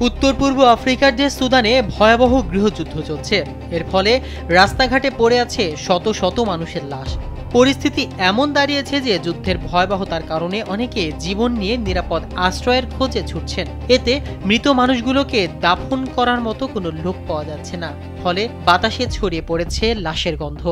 উত্তর পূর্ব আফ্রিকার দেশ সুদানে ভয়াবহ গৃহযুদ্ধ চলছে। এর ফলে রাস্তাঘাটে পড়ে আছে শত শত মানুষের লাশ। পরিস্থিতি এমন দাঁড়িয়েছে যে যুদ্ধের ভয়াবহতার কারণে অনেকে জীবন নিয়ে নিরাপদ আশ্রয়ের খোঁজে ছুটছেন। এতে মৃত মানুষগুলোকে দাফন করার মতো কোনো লোক পাওয়া যাচ্ছে না, ফলে বাতাসে ছড়িয়ে পড়েছে লাশের গন্ধ।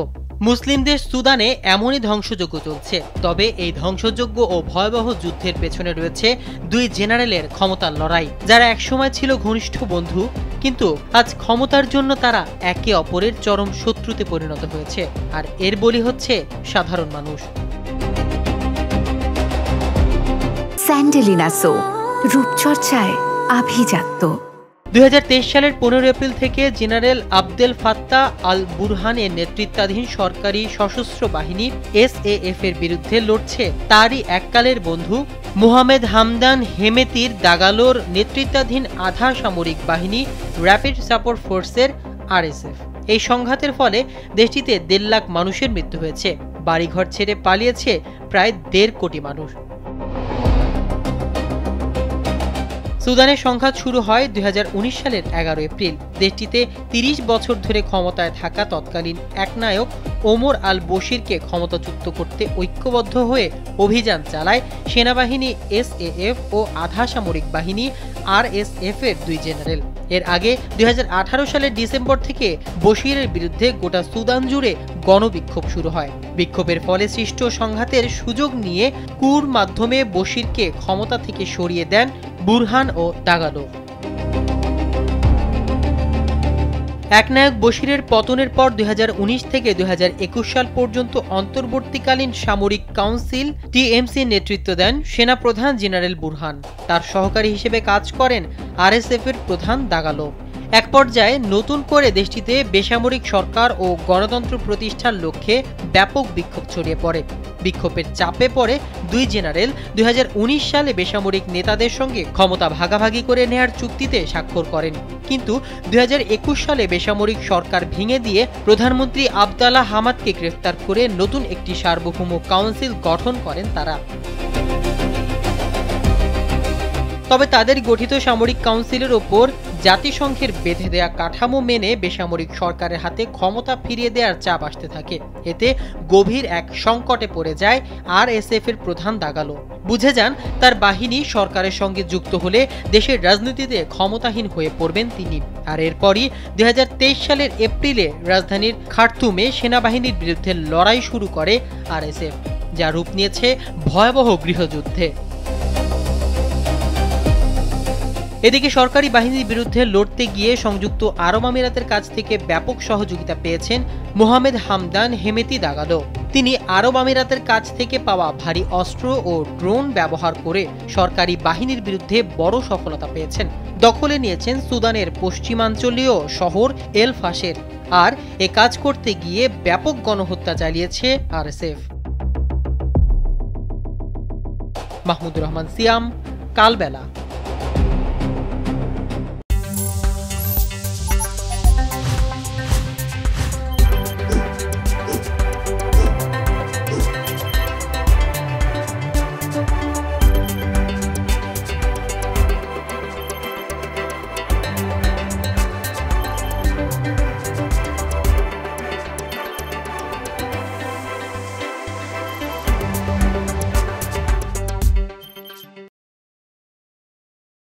মুসলিম দেশ সুদানে এমনই ধ্বংসযজ্ঞ চলছে। তবে এই ধ্বংসযজ্ঞ ও ভয়াবহ যুদ্ধের পেছনে রয়েছে দুই জেনারেলের ক্ষমতার লড়াই, যারা একসময় ছিল ঘনিষ্ঠ বন্ধু, কিন্তু আজ ক্ষমতার জন্য তারা একে অপরের চরম শত্রুতে পরিণত হয়েছে। আর এর বলি হচ্ছে সাধারণ মানুষ। স্যান্ডেলিনা সো, রূপচর্চায় আভিজাত্য। 2023 সালের 15 এপ্রিল থেকে জেনারেল আবদেল ফাত্তাহ আল বুরহানের নেতৃত্বাধীন সরকারি সশস্ত্র বাহিনী SAF এর বিরুদ্ধে লড়ছে তারই এককালের বন্ধু মোহামেদ হামদান হেমেতির দাগালোর নেতৃত্বাধীন আধা সামরিক বাহিনী র্যাপিড সাপোর্ট ফোর্সের RSF। এই সংঘাতের ফলে দেশটিতে 1.5 লাখ মানুষের মৃত্যু হয়েছে। বাড়িঘর ছেড়ে পালিয়েছে প্রায় 1.5 কোটি মানুষ। সুদানের সংঘাত শুরু হয় 2019 সালের 11 এপ্রিল। দেশটিতে 30 বছর ধরে ক্ষমতায় থাকা তৎকালীন একনায়ক ওমর আল বশিরকে ক্ষমতাচ্যুত করতে ঐক্যবদ্ধ হয়ে অভিযান চালায় সেনাবাহিনী SAF ও আধা সামরিক বাহিনী RSF এর দুই জেনারেল। এর আগে 2018 সালের ডিসেম্বর থেকে বশিরের বিরুদ্ধে গোটা সুদান জুড়ে গণবিক্ষোভ শুরু হয়। বিক্ষোভের ফলে সৃষ্ট সংঘাতের সুযোগ নিয়ে কুর মাধ্যমে বশিরকে ক্ষমতা থেকে সরিয়ে দেন বুরহান ও দাগালো। একনায়ক বশিরের পতনের পর 2019 থেকে 2021 সাল পর্যন্ত অন্তর্বর্তীকালীন সামরিক কাউন্সিল TMC নেতৃত্ব দেন সেনাপ্রধান জেনারেল বুরহান। তার সহকারী হিসেবে কাজ করেন RSF এর প্রধান দাগালো। এক পর্যায়ে নতুন করে দেশটিতে বেসামরিক সরকার ও গণতন্ত্র প্রতিষ্ঠার লক্ষ্যে ব্যাপক বিক্ষোভ ছড়িয়ে পড়ে। বিক্ষোভের চাপে পড়ে দুই জেনারেল 2019 সালে বেসামরিক নেতাদের সঙ্গে ক্ষমতা ভাগাভাগি করে নেয়ার চুক্তিতে স্বাক্ষর করেন। কিন্তু 2021 সালে বেসামরিক সরকার ভেঙে দিয়ে প্রধানমন্ত্রী আবদাল্লাহ হামাদকে গ্রেফতার করে নতুন একটি সার্বভৌম কাউন্সিল গঠন করেন তারা। তবে তাদের গঠিত সামরিক কাউন্সিলের ওপর জাতিসংঘের বেঁধে দেয়া কাঠামো মেনে বেসামরিক সরকারের হাতে ক্ষমতা ফিরিয়ে দেওয়ার চাপ আসতে থাকে। এতে গভীর এক সংকটে পড়ে যায় RSF এর প্রধান দাগালো। বুঝে যান তার বাহিনী সরকারের সঙ্গে যুক্ত হলে দেশের রাজনীতিতে ক্ষমতাহীন হয়ে পড়বেন তিনি। আর এরপরই 2023 সালের এপ্রিলে রাজধানীর খার্তুমে সেনাবাহিনীর বিরুদ্ধে লড়াই শুরু করে RSF, যা রূপ নিয়েছে ভয়াবহ গৃহযুদ্ধে। এদিকে সরকারি বাহিনীর বিরুদ্ধে লড়তে গিয়ে সংযুক্ত আরব আমিরাতের কাছ থেকে ব্যাপক সহযোগিতা পেয়েছেন মোহামেদ হামদান হেমেতি দাগালো। তিনি আরব আমিরাতের কাছ থেকে পাওয়া ভারী অস্ত্র ও ড্রোন ব্যবহার করে সরকারি বাহিনীর বিরুদ্ধে বড় সফলতা পেয়েছেন। দখলে নিয়েছেন সুদানের পশ্চিমাঞ্চলীয় শহর এল ফাশের। আর এ কাজ করতে গিয়ে ব্যাপক গণহত্যা চালিয়েছে RSF। মাহমুদুর রহমান সিয়াম, কালবেলা।